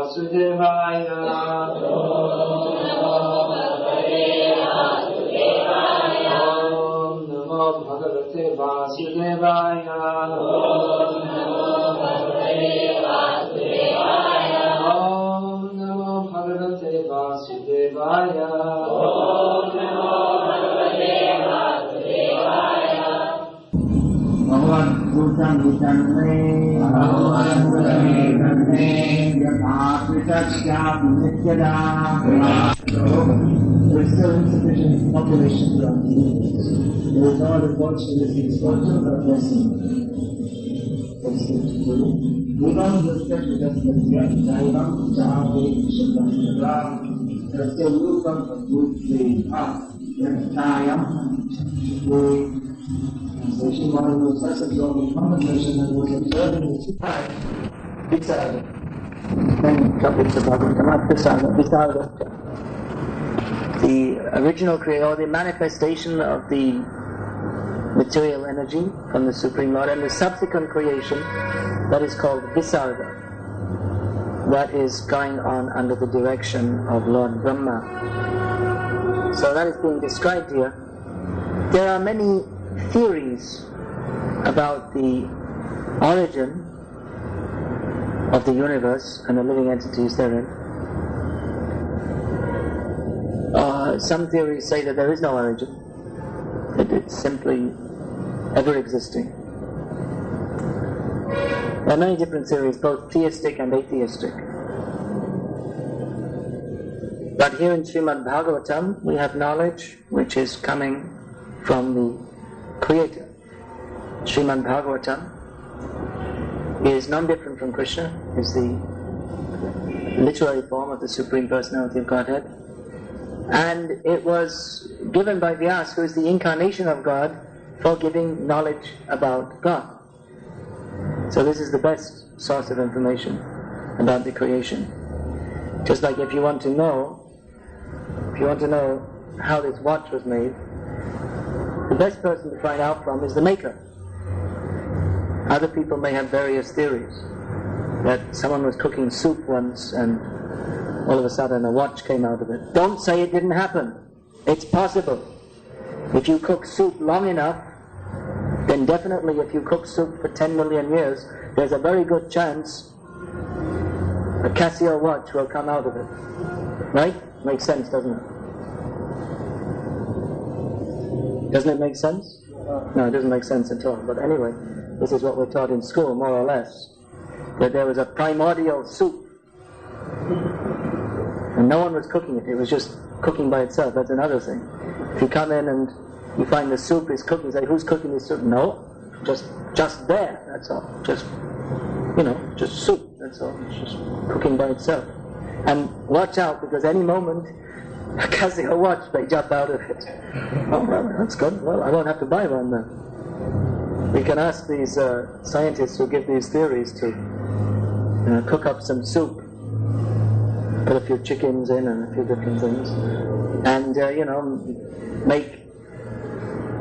Vasudevaya. Om Namo Bhagavate Vasudevaya. Om Namo Bhagavate Vasudevaya. Bhagavan Bhutan Bhutan Bhagavan Bhutan there is still insufficient population for our communities. There is no other fortunate exposure but blessing. We don't respect the judgment yet. Jaivam, Jahave, Shukram, Shukram. There is still Rupam, Bhutri, Jayam, Shukri. So she wanted to such a global conversation that was observing the two times. Vikasa. Then topics about Vikasa. The original creation, or the manifestation of the material energy from the Supreme Lord, and the subsequent creation that is called Visarga, that is going on under the direction of Lord Brahma. So that is being described here. There are many theories about the origin of the universe and the living entities therein. Some theories say that there is no origin, that it's simply ever existing. There are many different theories, both theistic and atheistic. But here in Srimad Bhagavatam, we have knowledge which is coming from the Creator. Srimad Bhagavatam is non-different from Krishna, is the literary form of the Supreme Personality of Godhead. And it was given by Vyasa, who is the incarnation of God, for giving knowledge about God. So this is the best source of information about the creation. Just like if you want to know how this watch was made, the best person to find out from is the maker. Other people may have various theories, that someone was cooking soup once and all of a sudden a watch came out of it. Don't say it didn't happen. It's possible. If you cook soup long enough, then definitely if you cook soup for 10 million years, there's a very good chance a Casio watch will come out of it. Right? Makes sense, doesn't it? Doesn't it make sense? No, it doesn't make sense at all. But anyway, this is what we're taught in school, more or less. That there was a primordial soup. And no one was cooking it. It was just cooking by itself. That's another thing. If you come in and you find the soup is cooking, say, who's cooking this soup? No, just there, that's all. Just soup, that's all. It's just cooking by itself. And watch out, because any moment, a Casio watch may jump out of it. Oh, well, that's good. Well, I won't have to buy one then. We can ask these scientists who give these theories to cook up some soup, put a few chickens in and a few different things, and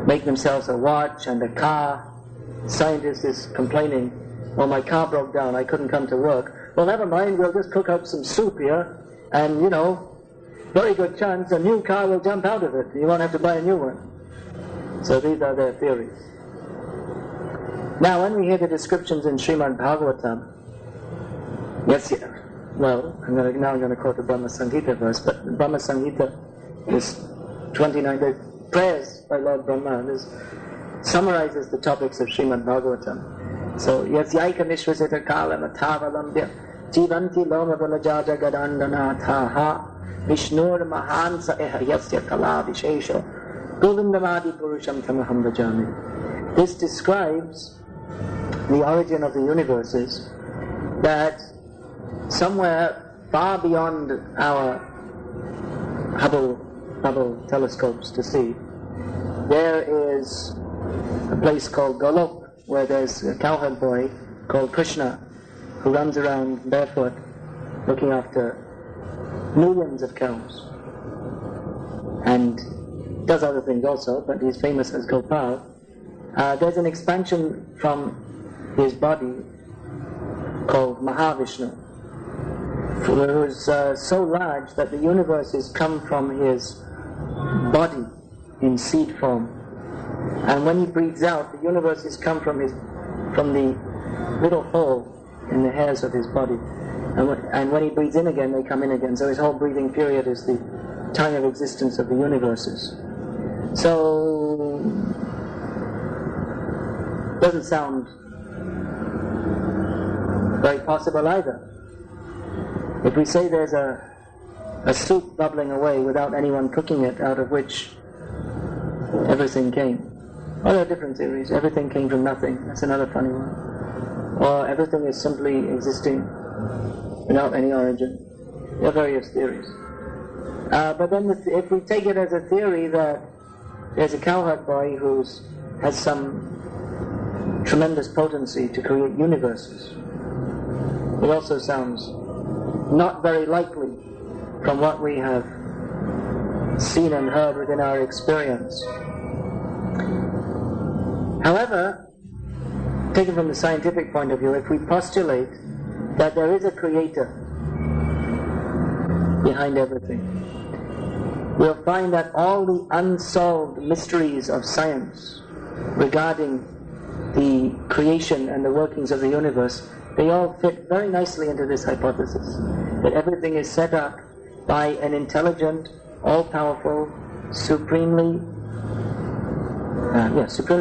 make themselves a watch and a car. Scientist is complaining, "Oh, my car broke down, I couldn't come to work." Well, never mind, we'll just cook up some soup here, and very good chance a new car will jump out of it. You won't have to buy a new one. So these are their theories. Now, when we hear the descriptions in Srimad Bhagavatam, I'm going to quote the Brahma Samhita verse, but Brahma Samhita is 29 prayers by Lord Brahma. This summarizes the topics of Srimad Bhagavatam. So, Yasyaika Nishvasita Kala Mathavalambya Jivanti Loma Valajaja Gadandana Thaha Vishnur Mahansa Eha Yasya Kala Vishesha Govindamadi Purusham Tamaham Vajami. This describes the origin of the universes, that somewhere far beyond our Hubble telescopes to see, there is a place called Golok, where there's a cowherd boy called Krishna who runs around barefoot looking after millions of cows, and does other things also, but he's famous as Gopal. There's an expansion from his body called Mahavishnu, who is so large that the universe has come from his body in seed form. And when he breathes out, the universe has come from the little hole in the hairs of his body. And when he breathes in again, they come in again. So his whole breathing period is the time of existence of the universes. So, doesn't sound very possible either. If we say there's a soup bubbling away without anyone cooking it, out of which everything came. Well, there are different theories. Everything came from nothing. That's another funny one. Or everything is simply existing without any origin. There are various theories. But then if we take it as a theory that there's a cowherd boy who has some tremendous potency to create universes, it also sounds not very likely from what we have seen and heard within our experience. However, taken from the scientific point of view, if we postulate that there is a creator behind everything, we'll find that all the unsolved mysteries of science regarding the creation and the workings of the universe, they all fit very nicely into this hypothesis, that everything is set up by an intelligent, all-powerful, supremely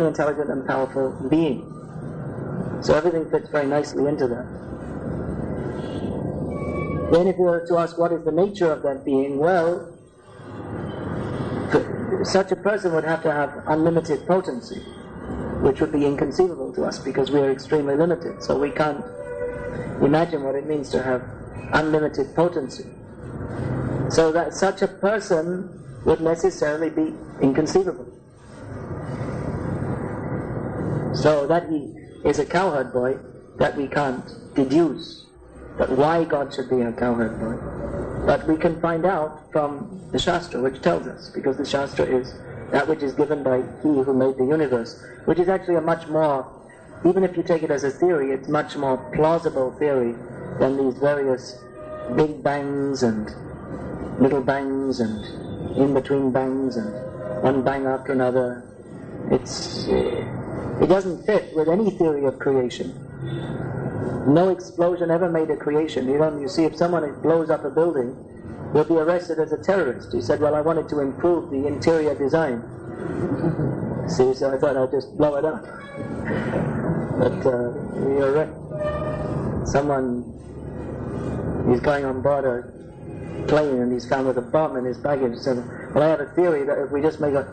intelligent and powerful being. So everything fits very nicely into that. Then if we were to ask what is the nature of that being, well, such a person would have to have unlimited potency, which would be inconceivable to us because we are extremely limited. So we can't imagine what it means to have unlimited potency. So that such a person would necessarily be inconceivable. So that he is a cowherd boy, that we can't deduce that why God should be a cowherd boy. But we can find out from the Shastra, which tells us, because the Shastra is that which is given by He who made the universe, which is actually a much more, even if you take it as a theory, it's much more plausible theory than these various big bangs and little bangs and in-between bangs and one bang after another. It doesn't fit with any theory of creation. No explosion ever made a creation. You see, if someone blows up a building, will be arrested as a terrorist. He said, well, I wanted to improve the interior design. See, so I thought I'd just blow it up. But you're right. Someone is going on board a plane and he's found with a bomb in his baggage. So, well, I have a theory that if we just make a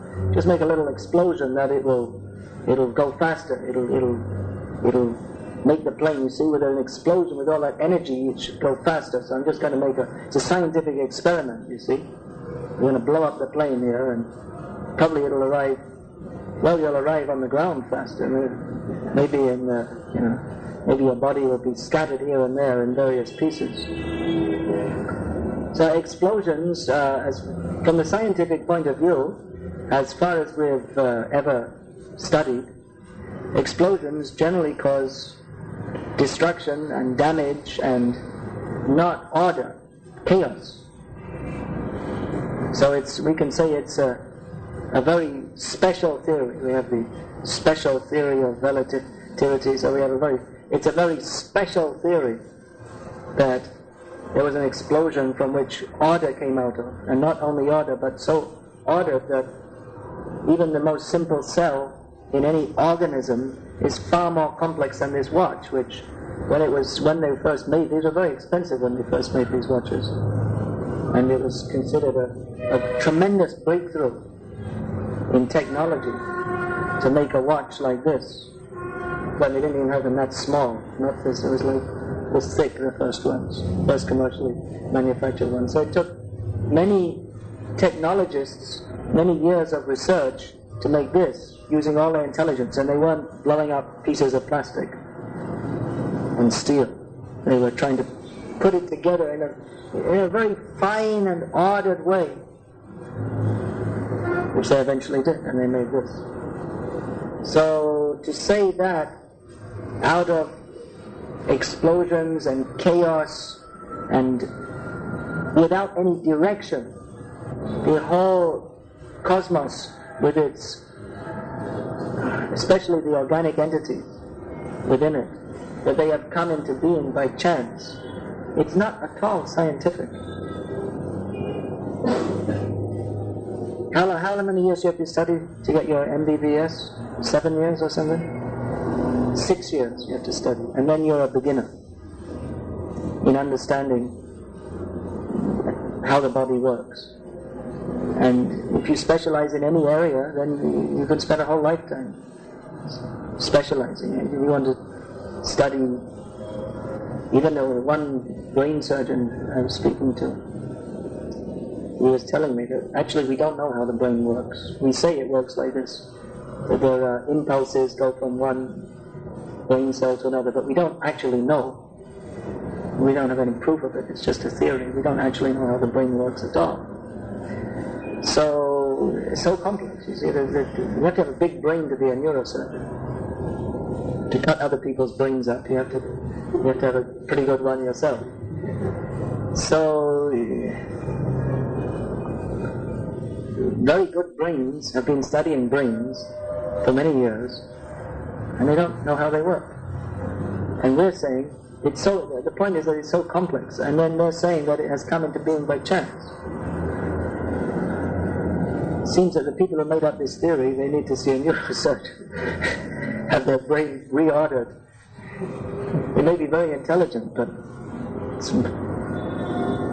little explosion, that it'll go faster. It'll make the plane, you see, with an explosion, with all that energy, it should go faster. So I'm just going to make it's a scientific experiment, you see. We're going to blow up the plane here, and probably it'll arrive, well, you'll arrive on the ground faster. Maybe maybe your body will be scattered here and there in various pieces. So explosions, from the scientific point of view, as far as we've ever studied, explosions generally cause destruction and damage and not order, chaos. So we can say it's a very special theory. We have the special theory of relativity, so we have it's a very special theory that there was an explosion from which order came out of, and not only order, but so ordered that even the most simple cell in any organism is far more complex than this watch, which when they first made, these were very expensive when they first made these watches, and it was considered a tremendous breakthrough in technology to make a watch like this. But they didn't even have them that small, not this, it was like this thick, the first ones, first commercially manufactured ones. So it took many technologists, many years of research to make this, using all their intelligence, and they weren't blowing up pieces of plastic and steel. They were trying to put it together in a very fine and ordered way, which they eventually did, and they made this. So to say that out of explosions and chaos And without any direction, the whole cosmos with its, especially the organic entities within it, that they have come into being by chance, it's not at all scientific. How many years you have to study to get your MBBS? 7 years or something? 6 years you have to study, and then you're a beginner in understanding how the body works. And if you specialize in any area, then you could spend a whole lifetime specializing. If you want to study, even though one brain surgeon I was speaking to, he was telling me that actually we don't know how the brain works. We say it works like this, that there are impulses go from one brain cell to another, but we don't actually know. We don't have any proof of it. It's just a theory. We don't actually know how the brain works at all. So it's so complex. You see, you have to have a big brain to be a neurosurgeon. To cut other people's brains up, you have to have a pretty good one yourself. So very good brains have been studying brains for many years, and they don't know how they work. And we're saying it's so. The point is that it's so complex, and then they're saying that it has come into being by chance. It seems that the people who made up this theory, they need to see a neurosurgeon, have their brain reordered. They may be very intelligent, but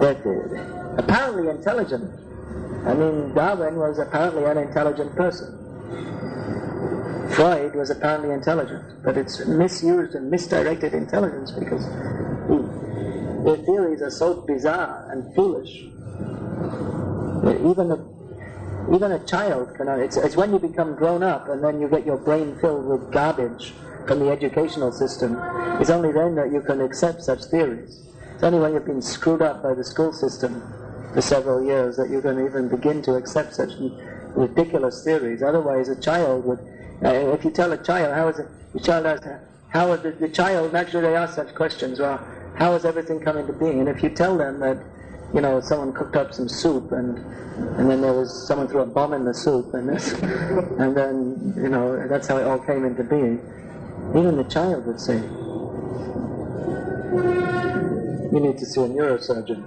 they're apparently intelligent. I mean, Darwin was apparently an intelligent person. Freud was apparently intelligent, but it's misused and misdirected intelligence because their theories are so bizarre and foolish that even a child cannot. It's when you become grown up and then you get your brain filled with garbage from the educational system. It's only then that you can accept such theories. It's only when you've been screwed up by the school system for several years that you can even begin to accept such ridiculous theories. Otherwise, a child would. If you tell a child, how is it? The child asks, how is the child? Naturally, they ask such questions. Well, how has everything come into being? And if you tell them that, someone cooked up some soup and then someone threw a bomb in the soup and then that's how it all came into being. Even the child would say, "You need to see a neurosurgeon."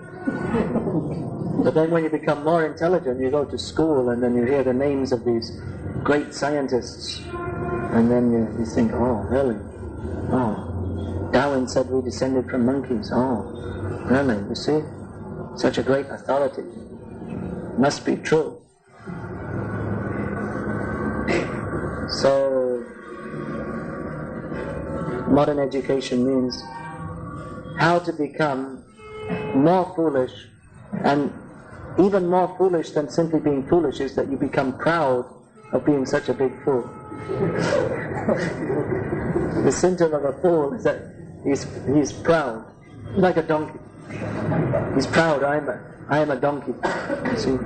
But then when you become more intelligent, you go to school and then you hear the names of these great scientists, and then you think, oh, really? Oh, Darwin said we descended from monkeys. Oh, really? You see? Such a great authority. Must be true. So, modern education means how to become more foolish, and even more foolish than simply being foolish is that you become proud of being such a big fool. The symptom of a fool is that he's proud, like a donkey. He's proud. I am a donkey. You see,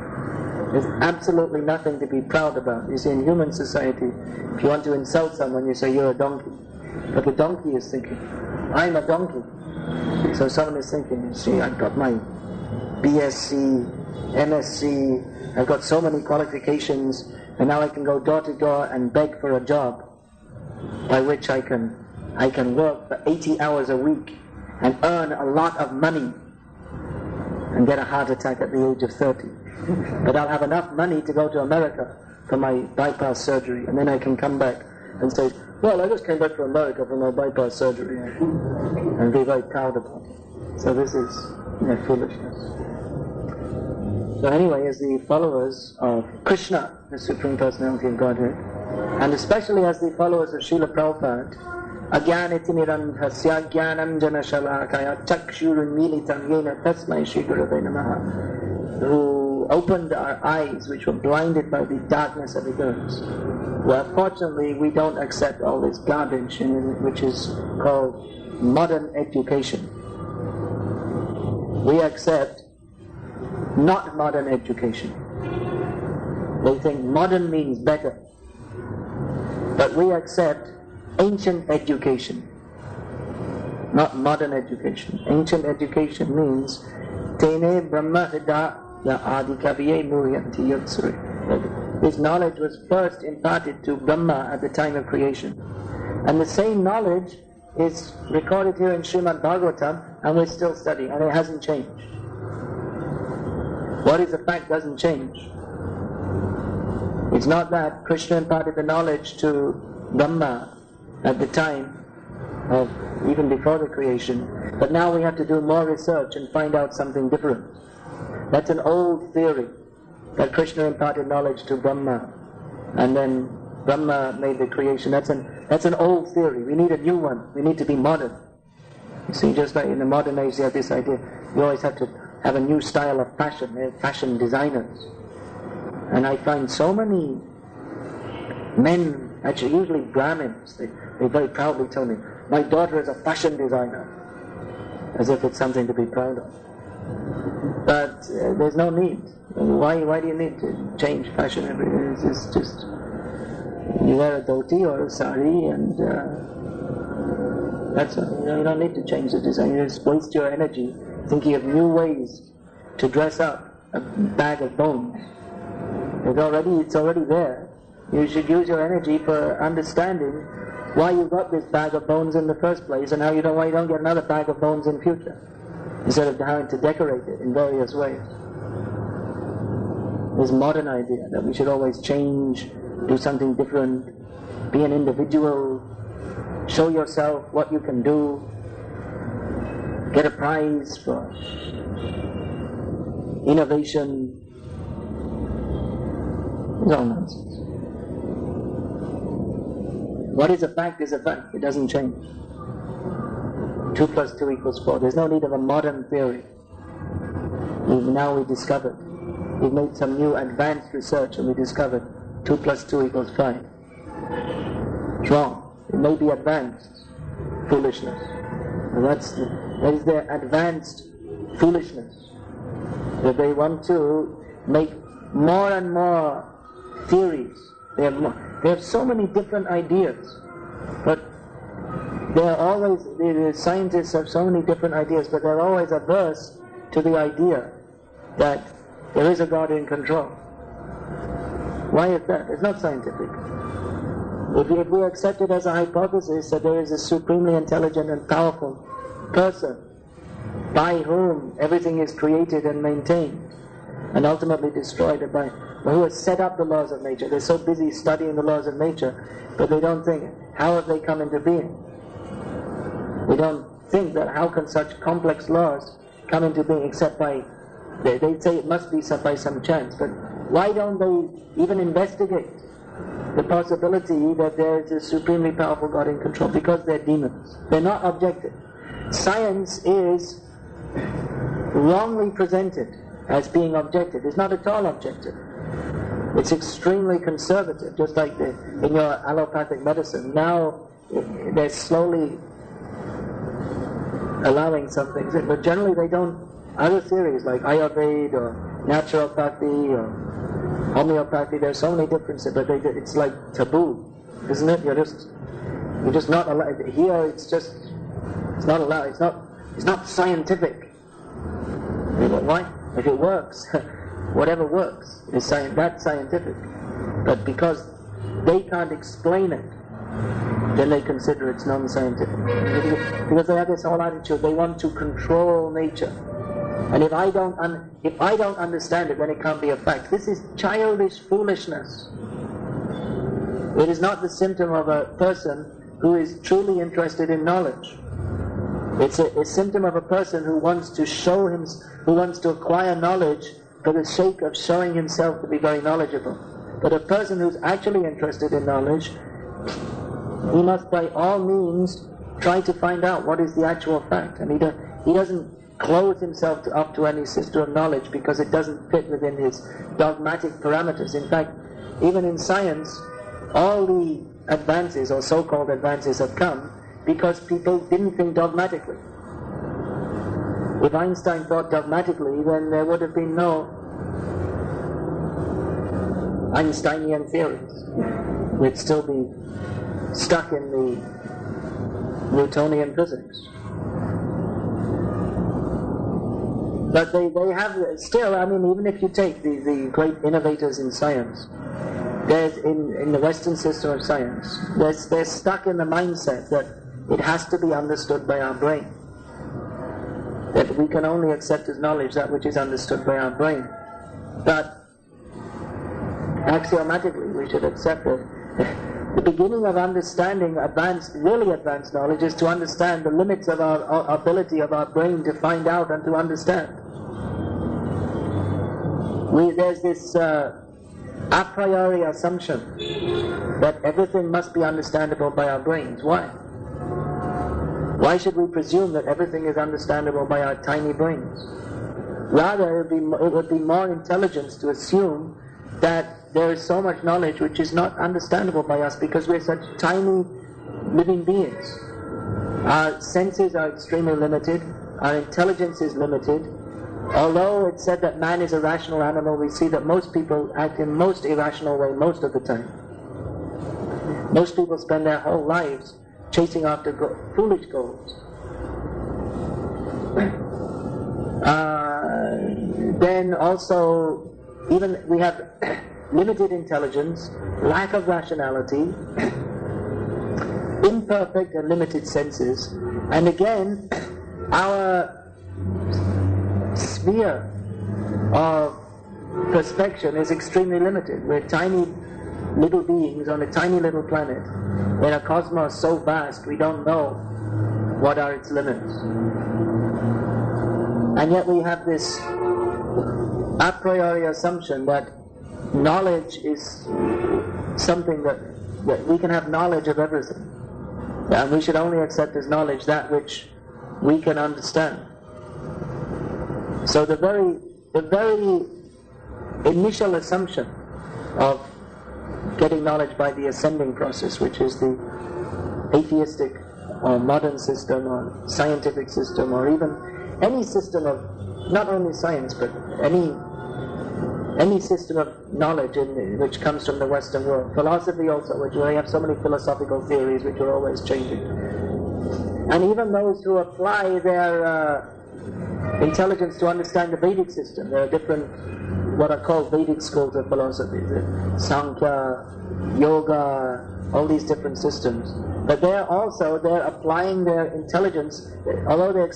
there's absolutely nothing to be proud about. You see, in human society, if you want to insult someone, you say you're a donkey. But the donkey is thinking, I'm a donkey. So someone is thinking, you see, I've got my BSc, MSc, I've got so many qualifications, and now I can go door to door and beg for a job by which I can work for 80 hours a week and earn a lot of money and get a heart attack at the age of 30. But I'll have enough money to go to America for my bypass surgery, and then I can come back and say, well, I just came back from America for my bypass surgery, and be very proud about it. So this is foolishness. So anyway, as the followers of Krishna, the Supreme Personality of Godhead, and especially as the followers of Srila Prabhupada, Ajnanitirandhasya Jnananjana Shalakaya Chakshurunmilitam Yena Tasmai Shri Gurave Namaha, who opened our eyes which were blinded by the darkness of ignorance. Well, fortunately, we don't accept all this garbage which is called modern education. We accept not modern education. They think modern means better. But we accept ancient education. not modern education. Ancient education means Tene Brahma Hida Ya Adi Kaviye Muryanti Yotsuri. This knowledge was first imparted to Brahma at the time of creation. And the same knowledge is recorded here in Srimad Bhagavatam, and we're still studying, and it hasn't changed. What is a fact doesn't change. It's not that Krishna imparted the knowledge to Brahma at the time of, even before the creation, but now we have to do more research and find out something different. That's an old theory, that Krishna imparted knowledge to Brahma, and then Brahma made the creation. That's an old theory. We need a new one. We need to be modern. You see, just like in the modern age, they have this idea, you always have to have a new style of fashion. They're fashion designers. And I find so many men, actually usually Brahmins, they very proudly tell me, my daughter is a fashion designer, as if it's something to be proud of. But there's no need. Why do you need to change fashion every day? It's just you wear a dhoti or a sari, and that's all. You don't need to change the design. You just waste your energy thinking of new ways to dress up a bag of bones. It's already there. You should use your energy for understanding why you got this bag of bones in the first place, and why you don't get another bag of bones in future, instead of having to decorate it in various ways. This modern idea that we should always change, do something different, be an individual, show yourself what you can do, get a prize for innovation. It's all nonsense. What is a fact is a fact. It doesn't change. 2 + 2 = 4. There's no need of a modern theory. Now we discovered. We've made some new advanced research and we discovered 2 + 2 = 5. It's wrong. It may be advanced foolishness. That is their advanced foolishness. That they want to make more and more theories. They have so many different ideas, but the scientists have so many different ideas, but they're always averse to the idea that there is a God in control. Why is that? It's not scientific. If we accept it as a hypothesis that there is a supremely intelligent and powerful person by whom everything is created and maintained and ultimately destroyed, by who has set up the laws of nature. They're so busy studying the laws of nature, but they don't think, how have they come into being? They don't think that how can such complex laws come into being except by, they say it must be by some chance, but why don't they even investigate the possibility that there is a supremely powerful God in control? Because they're demons. They're not objective. Science is wrongly presented as being objective. It's not at all objective. It's extremely conservative, just like in your allopathic medicine. Now they're slowly allowing some things in, but generally they don't. Other theories like Ayurveda or naturopathy or homeopathy, there's so many differences, but it's like taboo, isn't it? You're just not allowed. Here it's not allowed. It's not scientific. Why? If it works, whatever works is that's scientific. But because they can't explain it, then they consider it's non-scientific. Because they have this whole attitude, they want to control nature. And if I don't understand it, then it can't be a fact. This is childish foolishness. It is not the symptom of a person who is truly interested in knowledge. It's a symptom of a person who wants to who wants to acquire knowledge for the sake of showing himself to be very knowledgeable. But a person who's actually interested in knowledge, he must by all means try to find out what is the actual fact. And he doesn't close himself up to any system of knowledge because it doesn't fit within his dogmatic parameters. In fact, even in science, all the advances or so-called advances have come because people didn't think dogmatically. If Einstein thought dogmatically, then there would have been no Einsteinian theories. We'd still be stuck in the Newtonian physics. But they have still, I mean, even if you take the great innovators in science, there's in the Western system of science, they're stuck in the mindset that it has to be understood by our brain. That we can only accept as knowledge that which is understood by our brain. But axiomatically we should accept it. The beginning of understanding really advanced knowledge is to understand the limits of our ability of our brain to find out and to understand. There's this a priori assumption that everything must be understandable by our brains. Why? Why should we presume that everything is understandable by our tiny brains? Rather, it would be more intelligence to assume that there is so much knowledge which is not understandable by us because we're such tiny living beings. Our senses are extremely limited, our intelligence is limited. Although it's said that man is a rational animal, we see that most people act in most irrational way most of the time. Most people spend their whole lives chasing after foolish goals. Then also, even we have limited intelligence, lack of rationality, imperfect and limited senses, and again, our sphere of perspection is extremely limited. We're tiny little beings on a tiny little planet in a cosmos so vast we don't know what are its limits. And yet we have this a priori assumption that knowledge is something that we can have knowledge of everything, and we should only accept as knowledge that which we can understand. So the very initial assumption of getting knowledge by the ascending process, which is the atheistic or modern system or scientific system, or even any system of not only science but any system of knowledge which comes from the Western world. Philosophy also, which we have so many philosophical theories which are always changing. And even those who apply their intelligence to understand the Vedic system. There are different, what are called Vedic schools of philosophy, Sankhya, Yoga, all these different systems. But they're applying their intelligence, although they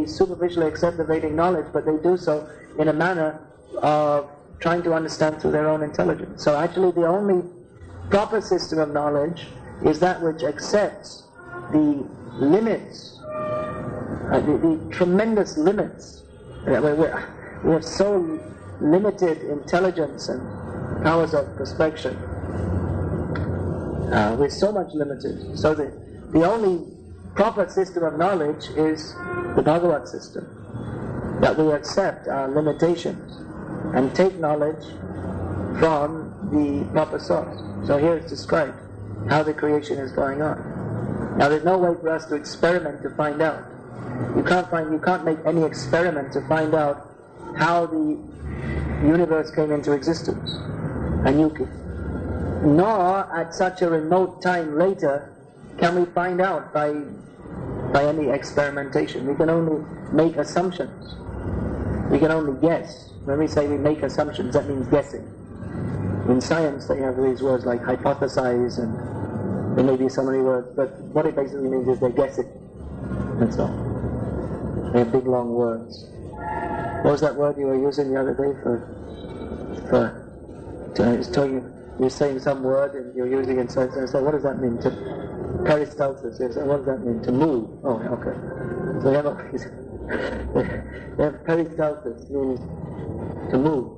superficially accept the Vedic knowledge, but they do so in a manner of trying to understand through their own intelligence. So actually the only proper system of knowledge is that which accepts the limits, the tremendous limits. We have so limited intelligence and powers of perspection. We're so much limited. So the only proper system of knowledge is the Bhagavad system, that we accept our limitations and take knowledge from the proper source. So here it's described how the creation is going on. Now there's no way for us to experiment to find out. You can't make any experiment to find out how the universe came into existence. And nor at such a remote time later can we find out by any experimentation. We can only make assumptions. We can only guess. When we say we make assumptions, that means guessing. In science they have these words like hypothesize, and there may be so many words, but what it basically means is they're guessing. That's all. They have big long words. What was that word you were using the other day you're saying some word and you're using it, so what does that mean? Peristalsis. Yes, what does that mean? To move. Oh, okay. So they have peristalsis, means to move.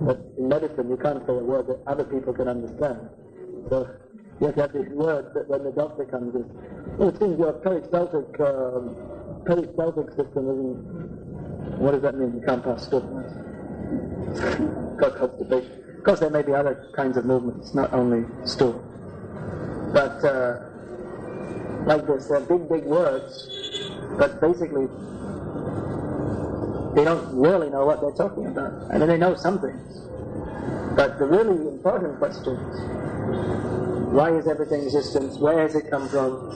But in medicine you can't say a word that other people can understand. So you have to have this word that when the doctor comes in, well, it seems your peristaltic system isn't, what does that mean? You can't pass stool. Got constipation. Of course there may be other kinds of movements, not only stool. But like this, they're big words, but basically they don't really know what they're talking about. I mean, they know some things, but the really important questions: why is everything existence? Where has it come from?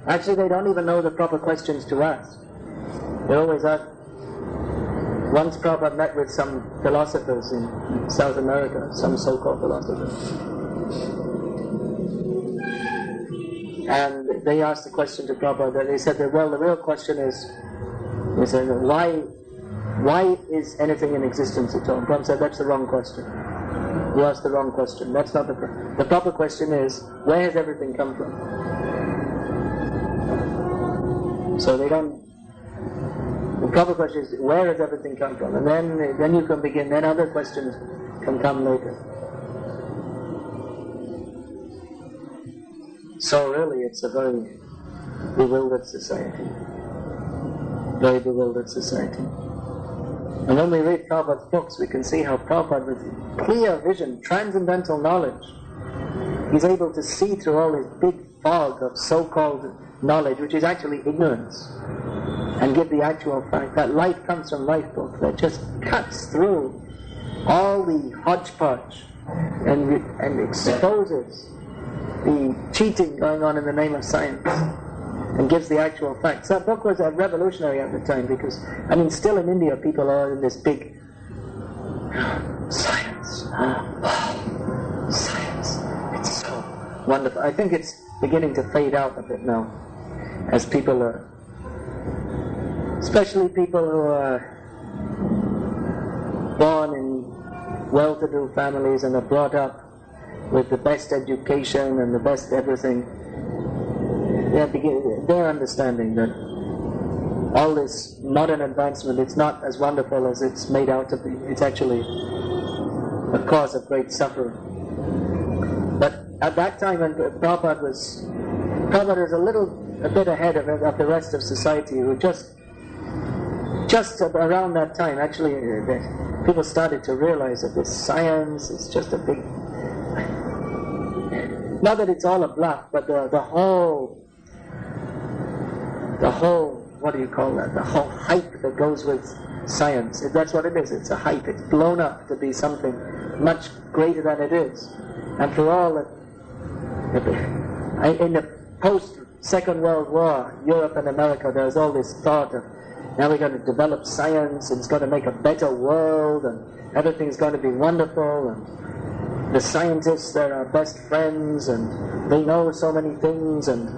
Actually, they don't even know the proper questions to ask. They always ask. Once Prabhupada met with some philosophers in South America, some so-called philosophers, and they asked the question to Prabhupada. They said that, well, the real question is, they said, why is anything in existence at all? Prabhupada said, that's the wrong question. You asked the wrong question. That's not the proper question is, where has everything come from? So they don't. The proper question is, where has everything come from? And then you can begin. Then other questions can come later. So really, it's a very bewildered society. Very bewildered society. And when we read Prabhupada's books, we can see how Prabhupada, with clear vision, transcendental knowledge, he's able to see through all this big fog of so-called knowledge, which is actually ignorance, and give the actual fact that light comes from life book that just cuts through all the hodgepodge and exposes the cheating going on in the name of science and gives the actual facts. That book was revolutionary at the time because, still in India people are in this big science. Science. It's so wonderful. I think it's beginning to fade out a bit now as people are, especially people who are born in well-to-do families and are brought up with the best education and the best everything. They're understanding that all this modern advancement, it's not as wonderful as it's made out to be. It's actually a cause of great suffering. But at that time when Prabhupada was a bit ahead of the rest of society, who just around that time, actually, people started to realize that this science is just a big, not that it's all a bluff, but the whole, what do you call that? The whole hype that goes with science. That's what it is. It's a hype. It's blown up to be something much greater than it is. And for all that, in the post-Second World War, Europe and America, there was all this thought of, now we're going to develop science, and it's going to make a better world, and everything's going to be wonderful, and the scientists, they're our best friends, and they know so many things, and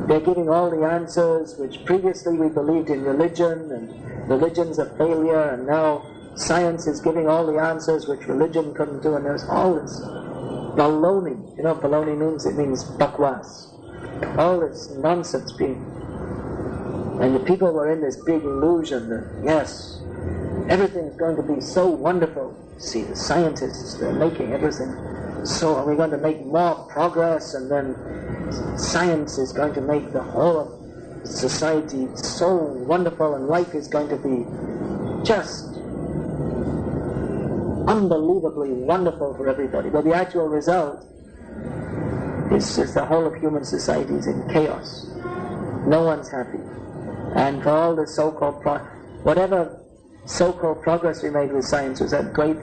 they're giving all the answers, which previously we believed in religion, and religion's a failure, and now science is giving all the answers which religion couldn't do, and there's all this baloney. You know what baloney means? It means bakwas. All this nonsense being. And the people were in this big illusion that, yes, everything's going to be so wonderful. See, the scientists, they're making everything. So are we going to make more progress, and then science is going to make the whole of society so wonderful, and life is going to be just unbelievably wonderful for everybody. But the actual result is just the whole of human society is in chaos. No one's happy. And for all the so-called whatever so-called progress we made with science was at great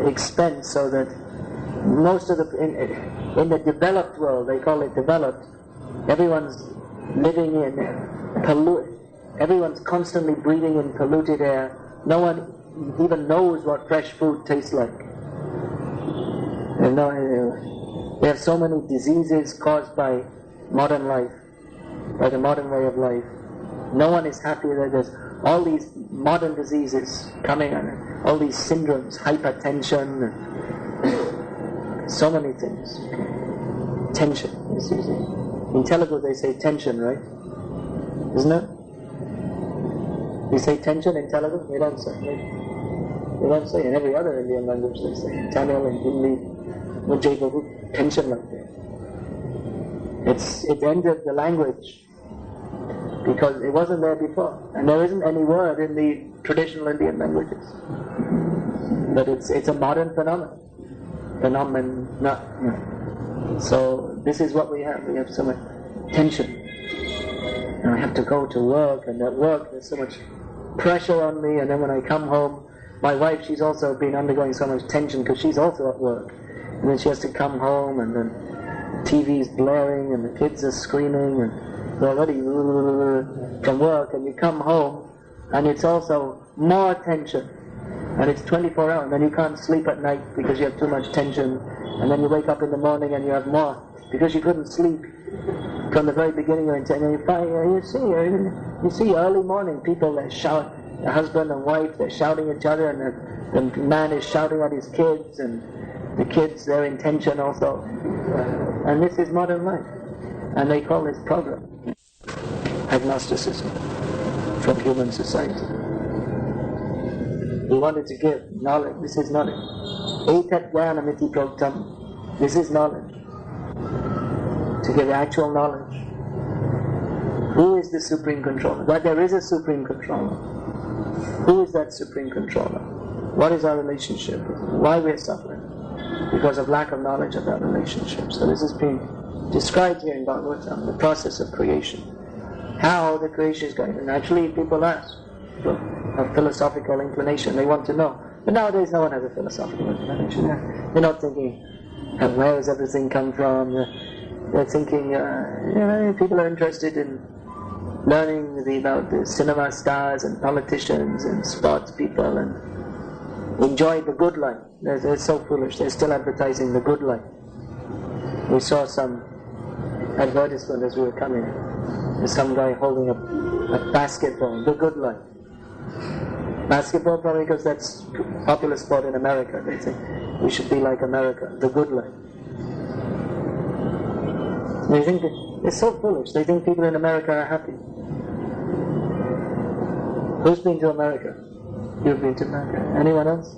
expense, so that most of in the developed world, they call it developed, everyone's living in everyone's constantly breathing in polluted air. No one even knows what fresh food tastes like. And there are so many diseases caused by modern life, by the modern way of life. No one is happy that there's all these modern diseases coming, and all these syndromes, hypertension, and so many things. Tension. In Telugu they say tension, right? Isn't it? You say tension in Telugu? They don't say. They don't say. In every other Indian language they say. In Tamil and Hindi, Mujay tension like that. It entered the language because it wasn't there before, and there isn't any word in the traditional Indian languages. But it's a modern phenomenon. So this is what we have. We have so much tension. And I have to go to work, and at work there's so much pressure on me, and then when I come home, my wife, she's also been undergoing so much tension because she's also at work. And then she has to come home, and then TV's blaring, and the kids are screaming, and You're already from work, and you come home, and it's also more tension. And it's 24 hours, and you can't sleep at night because you have too much tension. And then you wake up in the morning and you have more because you couldn't sleep from the very beginning of it. And you see early morning people that shout, the husband and wife, they're shouting at each other, and the man is shouting at his kids, and the kids, they're in tension also. And this is modern life. And they call this progress. Agnosticism from human society. We wanted to give knowledge. This is knowledge. Etat jnanamiti proktam. This is knowledge. To give actual knowledge. Who is the supreme controller? That there is a supreme controller. Who is that supreme controller? What is our relationship? Why we are suffering? Because of lack of knowledge of that relationship. So this is being described here in Bhagavatam, the process of creation. How the creation is going. And naturally people ask. A philosophical inclination, they want to know. But nowadays no one has a philosophical inclination. They're not thinking, where does everything come from? They're thinking, people are interested in learning about the cinema stars and politicians and sports people and enjoy the good life. They're so foolish. They're still advertising the good life. We saw some advertisement as we were coming. There's some guy holding a basketball, the good life. Basketball, probably because that's a popular sport in America. They think we should be like America, the good life. They think they're so foolish. They think people in America are happy. Who's been to America? You've been to America. Anyone else?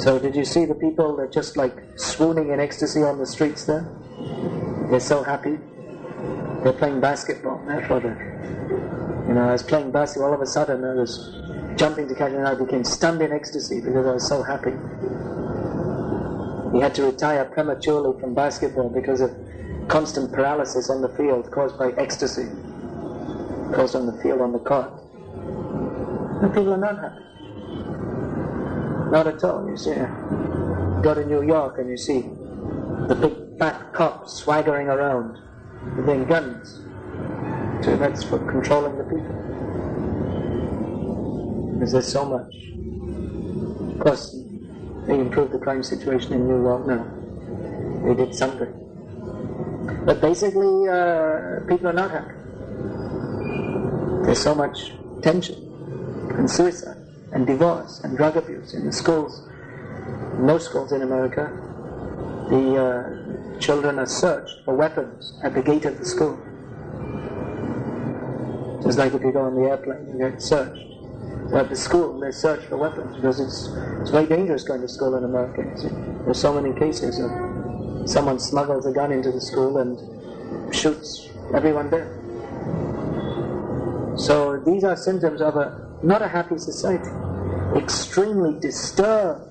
So did you see the people that just like swooning in ecstasy on the streets there? They're so happy. They're playing basketball. Therefore I was playing basketball, all of a sudden I was jumping to catch, and I became stunned in ecstasy because I was so happy. He had to retire prematurely from basketball because of constant paralysis on the field caused by ecstasy, caused on the field, on the court. And people are not happy. Not at all. You see, go to New York and you see the big fat cops swaggering around with their guns. So that's for controlling the people. Because there's so much. Of course, they improved the crime situation in New York now. They did something. But basically, people are not happy. There's so much tension, and suicide, and divorce, and drug abuse in the schools. In most schools in America, the children are searched for weapons at the gate of the school. Just like if you go on the airplane, you get searched. So at the school, they search for weapons because it's very dangerous going to school in America. You see. There's so many cases of someone smuggles a gun into the school and shoots everyone there. So these are symptoms of not a happy society. Extremely disturbed.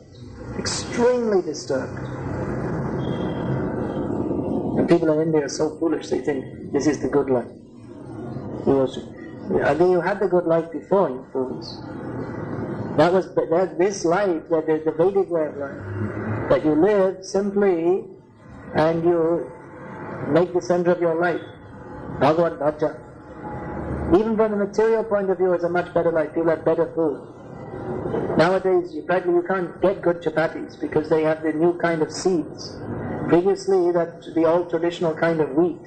Extremely disturbed. And people in India are so foolish, they think this is the good life. You had the good life before, you fools. This life, the Vedic way of life, that you live simply and you make the center of your life. Bhagavad-gita. Even from the material point of view, it's a much better life. People have better food. Nowadays, you can't get good chapatis because they have the new kind of seeds. Previously, the old traditional kind of wheat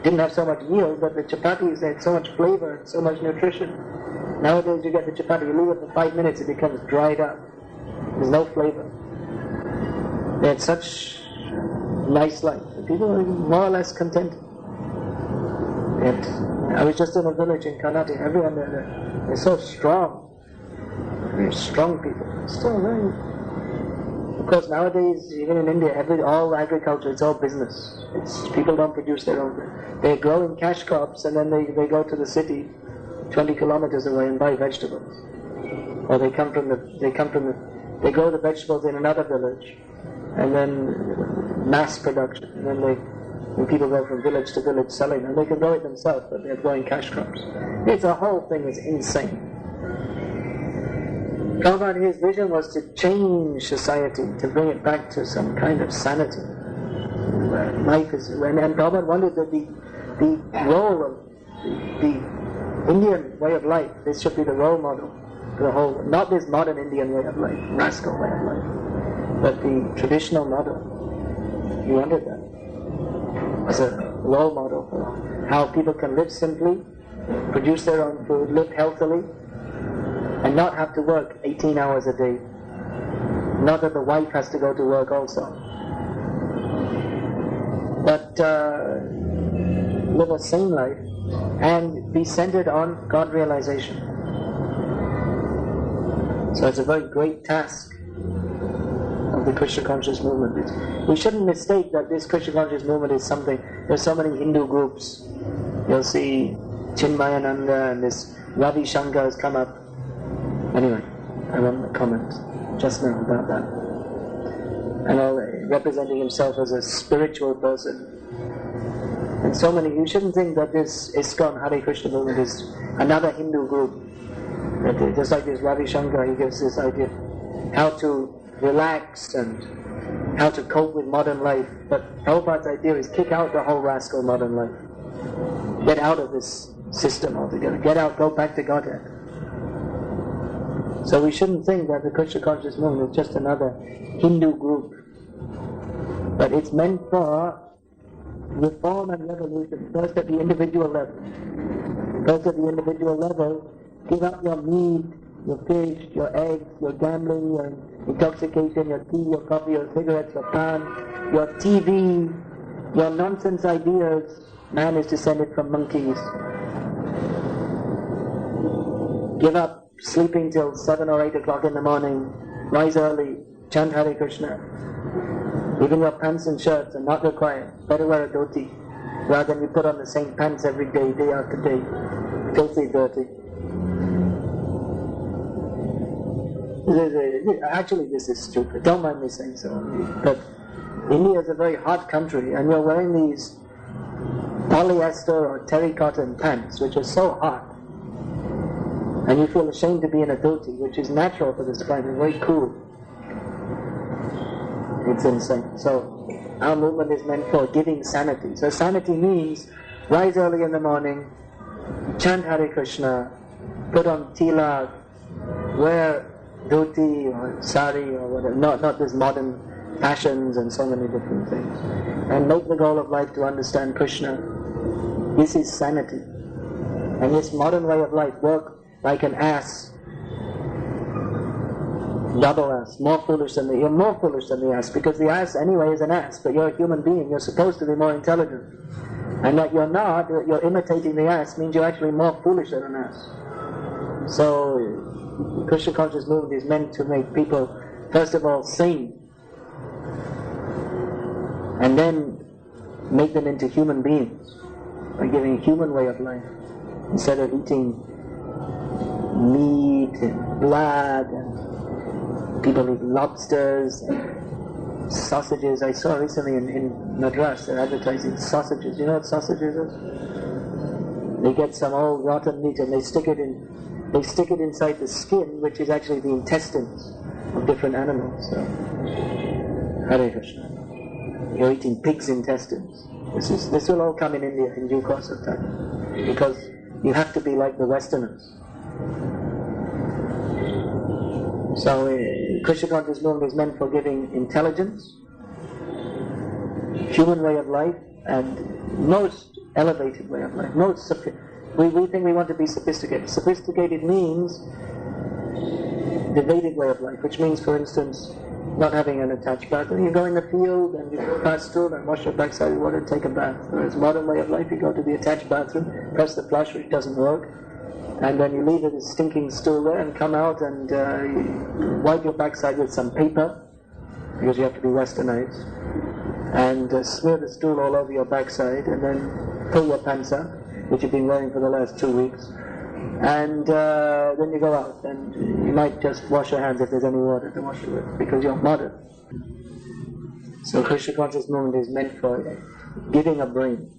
didn't have so much yield, but the chapatis had so much flavor and so much nutrition. Nowadays you get the chapati, you leave it for 5 minutes, it becomes dried up. There's no flavor. They had such nice life. People are more or less contented. I was just in a village in Karnataka, everyone they're so strong. Very strong people. Still very... Of course, nowadays, even in India, all agriculture, it's all business. People don't produce their own. They grow in cash crops, and then they go to the city, 20 kilometers away, and buy vegetables. Or they grow the vegetables in another village, and then mass production. And then when people go from village to village selling them, they can grow it themselves, but they're growing cash crops. The whole thing is insane. Prabhupada, his vision was to change society, to bring it back to some kind of sanity. life is, and Prabhupada wanted that the role of the Indian way of life, this should be the role model for the whole, not this modern Indian way of life, rascal way of life, but the traditional model. He wanted that as a role model for how people can live simply, produce their own food, live healthily, and not have to work 18 hours a day. Not that the wife has to go to work also. But live a sane life and be centered on God realization. So it's a very great task of the Krishna conscious movement. We shouldn't mistake that this Krishna conscious movement is something. There's so many Hindu groups. You'll see Chinmayananda and this Ravi Shankar has come up. Anyway, I want to comment just now about that. And representing himself as a spiritual person. And so many, you shouldn't think that this ISKCON Hare Krishna movement is another Hindu group. That just like this Ravi Shankar, he gives this idea how to relax and how to cope with modern life. But Prabhupada's idea is kick out the whole rascal modern life. Get out of this system altogether. Get out, go back to Godhead. So we shouldn't think that the Krishna conscious movement is just another Hindu group. But it's meant for reform and revolution, first at the individual level. First at the individual level, give up your meat, your fish, your eggs, your gambling, your intoxication, your tea, your coffee, your cigarettes, your pan, your TV, your nonsense ideas. Man is descended from monkeys. Give up sleeping till 7 or 8 o'clock in the morning. Rise early, chant Hare Krishna. Even your pants and shirts are not required. Better wear a dhoti rather than you put on the same pants every day, day after day. Filthy, dirty. Actually, this is stupid. Don't mind me saying so. But India is a very hot country, and you're wearing these polyester or terracotta pants, which are so hot, and you feel ashamed to be in a dhoti, which is natural for this climate, very cool. It's insane. So our movement is meant for giving sanity. So sanity means rise early in the morning, chant Hare Krishna, put on tilak, wear dhoti or sari or whatever, not this modern fashions and so many different things, and make the goal of life to understand Krishna. This is sanity. And this modern way of life, work like an ass, double ass, you're more foolish than the ass, because the ass anyway is an ass, but you're a human being, you're supposed to be more intelligent. And that you're not, you're imitating the ass, means you're actually more foolish than an ass. So, Krishna conscious movement is meant to make people, first of all, sane, and then make them into human beings, by giving a human way of life, instead of eating meat and blood, and people eat lobsters and sausages. I saw recently in Madras, they're advertising sausages. You know what sausages is? They get some old rotten meat and they stick it inside the skin, which is actually the intestines of different animals. So, Hare Krishna. You're eating pig's intestines. This will all come in India in due course of time, because you have to be like the Westerners. So Krishna conscious movement is meant for giving intelligence, human way of life, and most elevated way of life. We think we want to be sophisticated. Sophisticated means the Vedic way of life, which means, for instance, not having an attached bathroom. You go in the field and you pass through and wash your backside with water and take a bath. Whereas modern way of life, you go to the attached bathroom, press the flush, which doesn't work, and then you leave it a stinking stool there and come out and you wipe your backside with some paper, because you have to be westernized, and smear the stool all over your backside, and then pull your pants up, which you've been wearing for the last 2 weeks, and then you go out, and you might just wash your hands if there's any water to wash it with, because you're modern. So Krishna conscious movement is meant for giving a brain.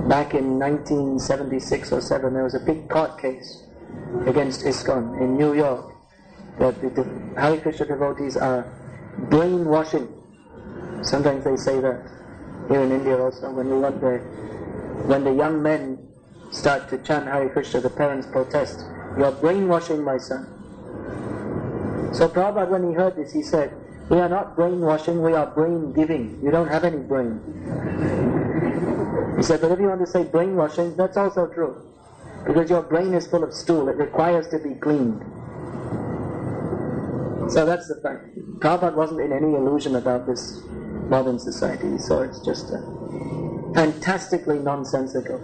Back in 1976 or 7, there was a big court case against ISKCON in New York, that the Hare Krishna devotees are brainwashing Sometimes they say that here in India also, when the young men start to chant Hare Krishna, the parents protest, "You are brainwashing my son." So Prabhupada, when he heard this, he said, "We are not brainwashing, we are brain giving. You don't have any brain." He said, but if you want to say brainwashing, that's also true. Because your brain is full of stool, it requires to be cleaned. So that's the fact. Prabhupada wasn't in any illusion about this modern society, so it's just fantastically nonsensical.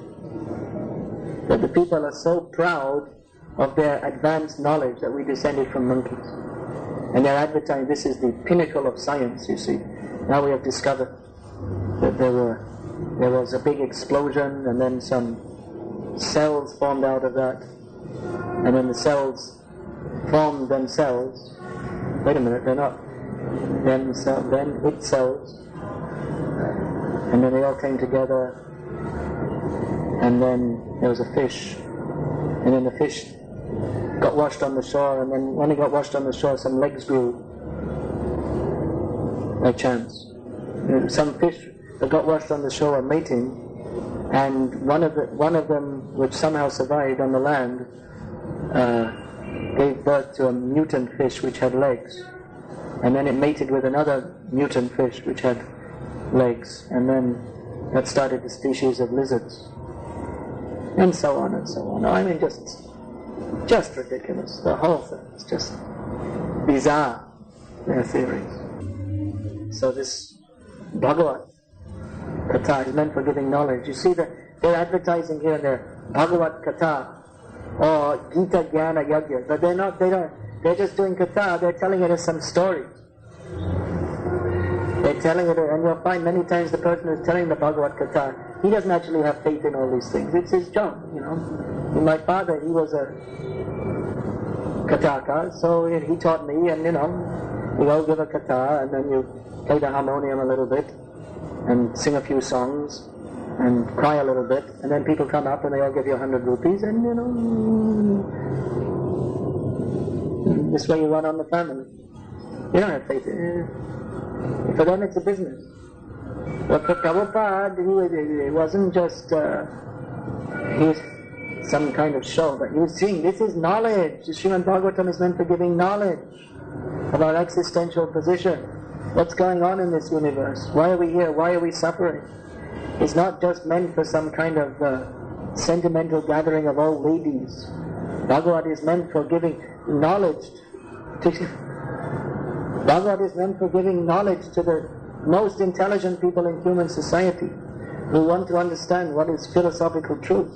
That the people are so proud of their advanced knowledge that we descended from monkeys. And they're advertising this is the pinnacle of science, you see. Now we have discovered that there was a big explosion, and then some cells formed out of that, and then the cells formed themselves. Wait a minute, they're not then it cells, and then they all came together, and then there was a fish, and then the fish got washed on the shore, and then when it got washed on the shore, some legs grew by chance. Some fish that got washed on the shore were mating, and one of them, which somehow survived on the land, gave birth to a mutant fish which had legs, and then it mated with another mutant fish which had legs, and then that started the species of lizards, and so on and so on. I mean, just ridiculous. The whole thing is just bizarre, their theories. So this Bhagavad-gita is meant for giving knowledge. You see that they're advertising here in their Bhagavad-gita or Gita Jnana Yajna, but they're just doing kata, they're telling it as some story. They're telling it, and you'll find many times the person who's telling the Bhagavad-gita, he doesn't actually have faith in all these things. It's his job, you know. My father, he was a kataka, so he taught me, and you know, you all give a kata, and then you play the harmonium a little bit, and sing a few songs, and cry a little bit, and then people come up and they all give you 100 rupees, and you know, this way you run on the family. You don't have faith. For them it's a business. But for Prabhupada, it wasn't just, he was some kind of show, but he was seeing this is knowledge. The Srimad Bhagavatam is meant for giving knowledge of our existential position. What's going on in this universe? Why are we here? Why are we suffering? It's not just meant for some kind of sentimental gathering of old ladies. Bhagavad is meant for giving knowledge Bhagavad is meant for giving knowledge to the most intelligent people in human society who want to understand what is philosophical truth.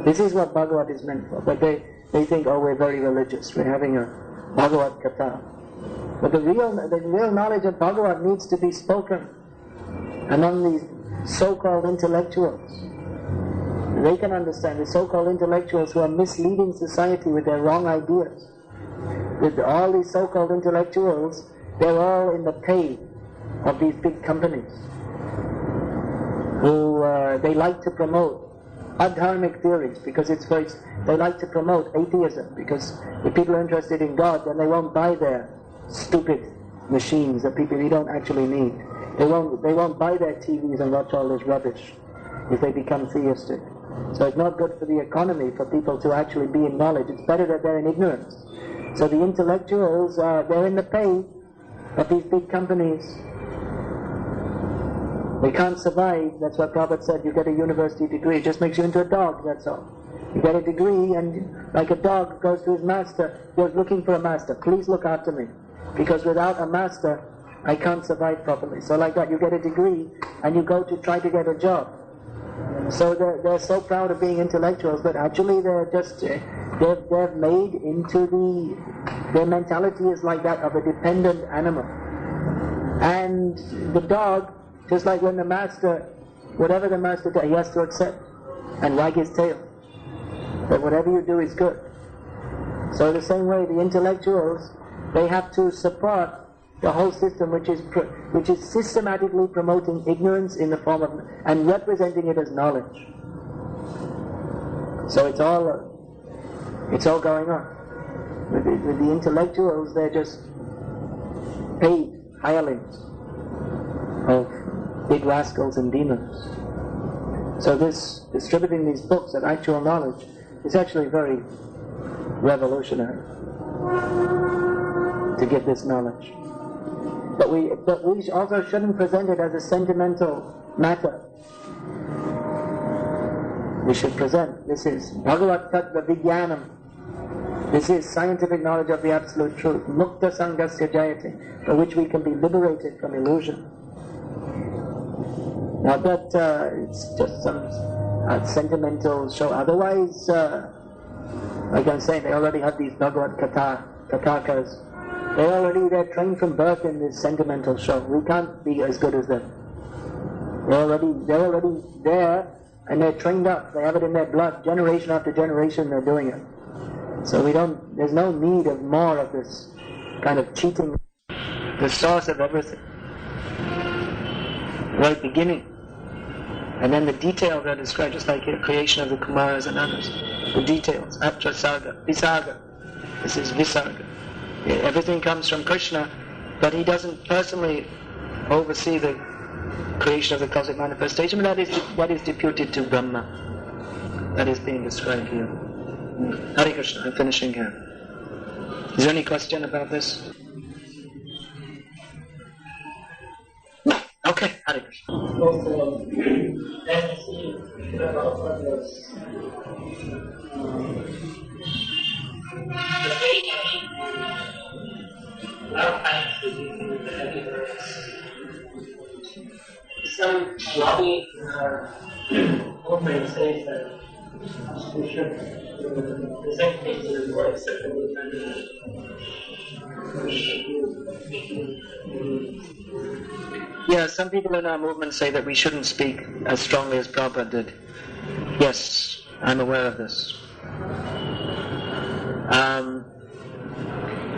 This is what Bhagavad is meant for. But they think, oh, we're very religious. We're having a Bhagavad Gita. But the real knowledge of Bhagavad needs to be spoken among these so-called intellectuals. They can understand the so-called intellectuals who are misleading society with their wrong ideas. With all these so-called intellectuals, they're all in the pay of these big companies who they like to promote adharmic theories because they like to promote atheism, because if people are interested in God, then they won't buy their stupid machines that people you don't actually need. They won't buy their TVs and watch all this rubbish if they become theistic. So it's not good for the economy for people to actually be in knowledge. It's better that they're in ignorance. So the intellectuals, they're in the pay of these big companies. They can't survive. That's what Prabhupada said. You get a university degree, it just makes you into a dog, that's all. You get a degree, and like a dog goes to his master, goes looking for a master. Please look after me, because without a master, I can't survive properly. So like that, you get a degree, and you go to try to get a job. So they're so proud of being intellectuals, but actually they're just, they're made into their mentality is like that of a dependent animal. And the dog, just like when the master, whatever the master does, he has to accept and wag his tail. But whatever you do is good. So the same way, the intellectuals, they have to support the whole system which is systematically promoting ignorance in the form of, and representing it as knowledge. So it's all going on. With the intellectuals, they're just paid hirelings. of big rascals and demons. So this distributing these books of actual knowledge is actually very revolutionary to give this knowledge. But we also shouldn't present it as a sentimental matter. We should present, this is Bhagavad-gita Vijnanam. This is scientific knowledge of the absolute truth, Mukta Sangasya Jayate, for which we can be liberated from illusion. Not that it's just some sentimental show. Otherwise, like I'm saying, they already have these Bhagavad-gitakas. They're trained from birth in this sentimental show. We can't be as good as them. They're already there, and they're trained up. They have it in their blood. Generation after generation, they're doing it. So there's no need of more of this kind of cheating, the source of everything. Right beginning. And then the details are described, just like the creation of the Kumaras and others. The details, Atra Sarga, Visarga. This is Visarga. Everything comes from Krishna, but he doesn't personally oversee the creation of the cosmic manifestation, but that is deputed to Brahma. That is being described here. Hare Krishna, I'm finishing here. Is there any question about this? No. Okay, Hare Krishna. Also, as I see, Prabhupada was the very heavy, a lot of times using the heavy words. Some lobby movement says that we should present things in a more acceptable manner. Yeah, some people in our movement say that we shouldn't speak as strongly as Prabhupada did. Yes, I'm aware of this.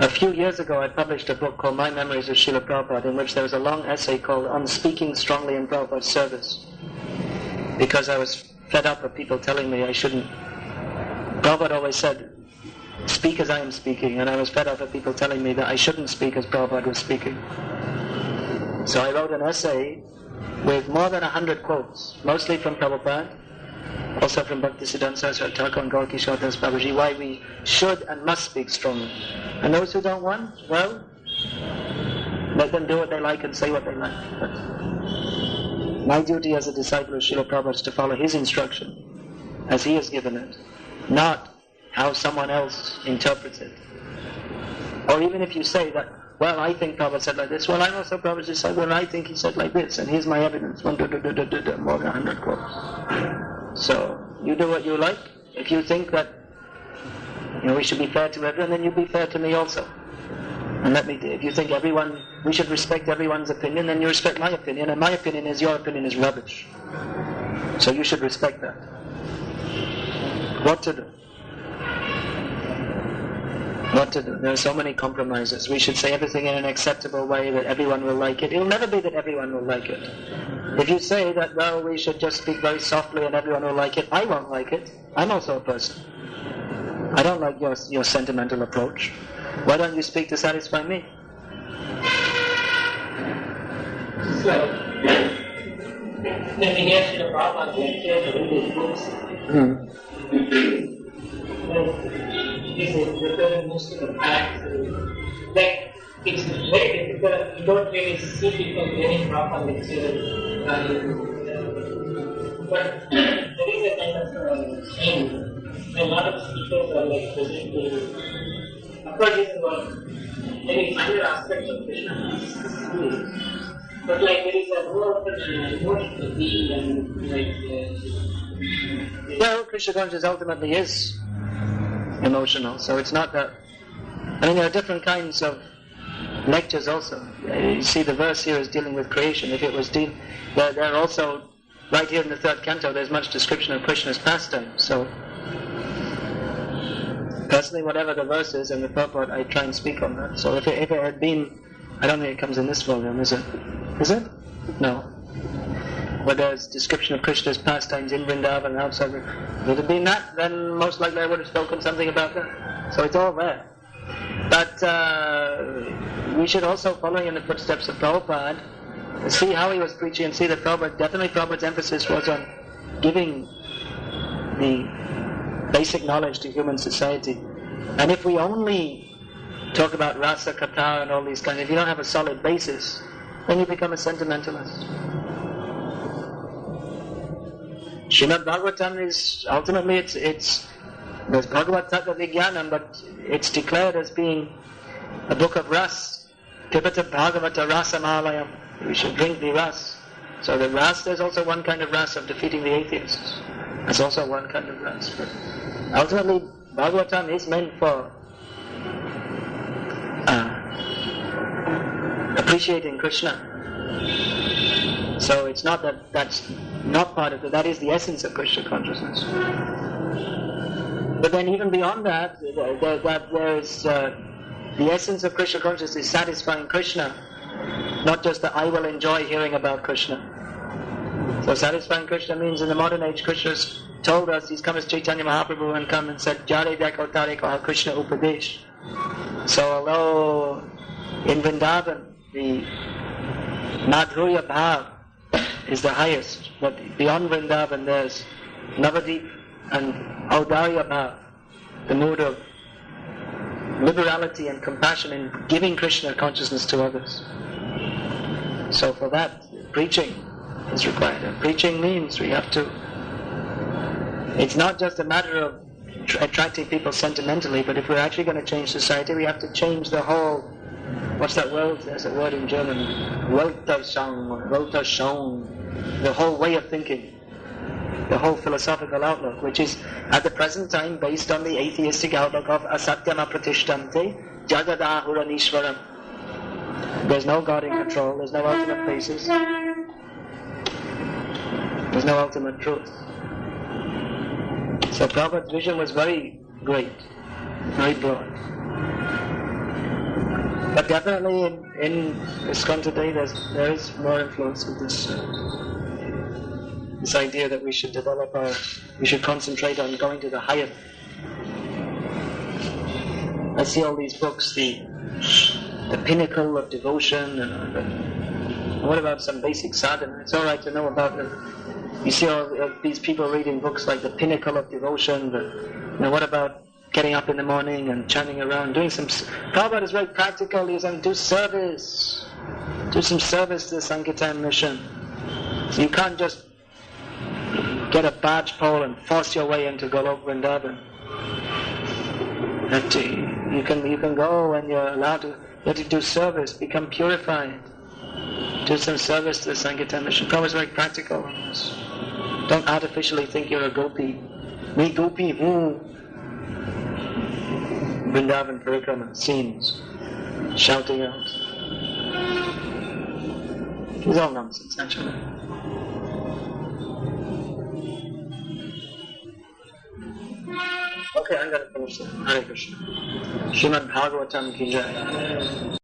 A few years ago I published a book called My Memories of Srila Prabhupada, in which there was a long essay called On Speaking Strongly in Prabhupada's Service. Because I was fed up of people telling me I shouldn't. Prabhupada always said, speak as I am speaking, and I was fed up of people telling me that I shouldn't speak as Prabhupada was speaking. So I wrote an essay with more than 100 quotes, mostly from Prabhupada, also from Bhakti Siddhanta Saraswati Thakur and Gaur Kishore Das Babaji, why we should and must speak strongly. And those who don't want, well, let them do what they like and say what they like. But my duty as a disciple of Srila Prabhupada is to follow his instruction, as he has given it, not how someone else interprets it. Or even if you say that, well, I think Prabhupada said like this, well, I'm also Prabhupada's disciple, and I think he said like this, and here's my evidence, more than 100 quotes. So, you do what you like. If you think that we should be fair to everyone, then you be fair to me also. And if you think we should respect everyone's opinion, then you respect my opinion, and my opinion is your opinion is rubbish. So you should respect that. What to do? What to do? There are so many compromises. We should say everything in an acceptable way that everyone will like it. It will never be that everyone will like it. If you say that, well, we should just speak very softly and everyone will like it, I won't like it. I'm also a person. I don't like your sentimental approach. Why don't you speak to satisfy me? So, when we hear Srila Prabhupada lecture to read his books, this is referring mostly to facts. Like, it's very difficult. You don't really see people hearing Prabhupada lecture. But there is a kind of thing. A lot of speakers are like presenting. Of course, this is what very minor aspects of Krishna consciousness. But like there is a more of an emotional being and like. Well, Krishna consciousness ultimately is emotional, so it's not that. I mean, there are different kinds of lectures also. You see, the verse here is dealing with creation. If it was there are also, right here in the third canto, there's much description of Krishna's pastime. So, personally, whatever the verse is in the purport, I try and speak on that. So if it had been, I don't think it comes in this volume, is it? Is it? No. Where there's description of Krishna's pastimes in Vrindavan and outside. If it had been that, then most likely I would have spoken something about that. So it's all there. But we should also, following in the footsteps of Prabhupada, see how he was preaching and see that Prabhupada's emphasis was on giving the basic knowledge to human society. And if we only talk about rasa, katha and all these kinds, if you don't have a solid basis, then you become a sentimentalist. Srimad Bhagavatam is, ultimately there's Bhagavad Tattva Vijnanam, but it's declared as being a book of ras. Pipata Bhagavata Rasamalayam. We should drink the ras. So the ras, there's also one kind of ras of defeating the atheists. That's also one kind of ras. But ultimately, Bhagavatam is meant for appreciating Krishna. So it's not that's not part of it. That is the essence of Krishna consciousness. But then even beyond that, there's the essence of Krishna consciousness is satisfying Krishna, not just that I will enjoy hearing about Krishna. So satisfying Krishna means in the modern age, Krishna's told us, he's come as Chaitanya Mahaprabhu and come and said, Jare Vyako Tare Kaha Krishna Upadesh. So although in Vrindavan, the Madhurya Bhav is the highest, but beyond Vrindavan there's Navadip and Audarya Bhav, the mood of liberality and compassion in giving Krishna consciousness to others. So for that, preaching is required. And preaching means we have to, it's not just a matter of attracting people sentimentally, but if we're actually going to change society, we have to change the whole, what's that word? There's a word in German, Weltanschauung, the whole way of thinking, the whole philosophical outlook, which is at the present time based on the atheistic outlook of asatyam apratishtamte jagadahura nishvaram. There's no God in control, there's no ultimate basis, there's no ultimate truth. So Prabhupada's vision was very great, very broad. But definitely in ISKCON today there is more influence of this idea that we should we should concentrate on going to the higher. I see all these books, the pinnacle of devotion, and what about some basic sadhana? It's all right to know about them. You see all these people reading books like the pinnacle of devotion, but what about getting up in the morning and chanting around, doing some... Prabhupada is very practical. He's saying, do service. Do some service to the Sankirtan mission. So you can't just get a barge pole and force your way into Golok Vrindavan. You can go when you're allowed to. You have to do service, become purified. Do some service to the Sankirtan mission. Prabhupada is very practical on this. Don't artificially think you're a gopi. Me gopi, Vrindavan Parikrama scenes, shouting out. It's all nonsense, actually. Okay, I'm going to finish it. Hare Krishna. Srimad Bhagavatam ki jai.